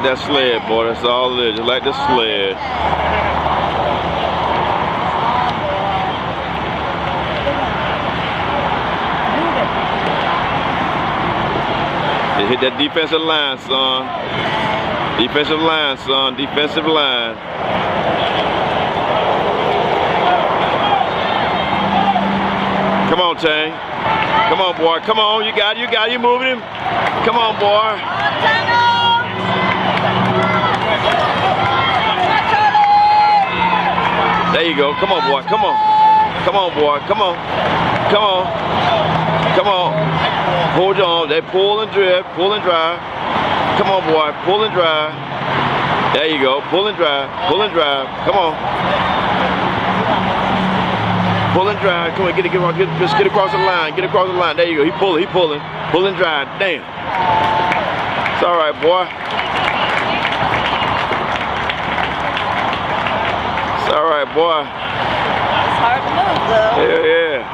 like that sled, boy. That's all it is. Just like the sled. They hit that defensive line, son. Defensive line, son. Defensive line. Come on, Tang. Come on, boy. Come on. You got it. You got it. You moving him. Come on, boy. There you go. Come on, boy. Come on. Come on, boy. Come on. Come on. Come on. Hold on. They pull and drift. Pull and drive. Come on, boy. Pull and drive. There you go. Pull and drive. Pull and drive. Come on. Pull and drive. Come on. Just get across the line. Get across the line. There you go. He pulling. He pulling. Pull and drive. Damn. It's all right, boy. It's all right, boy. It's hard to move, though. Yeah, yeah.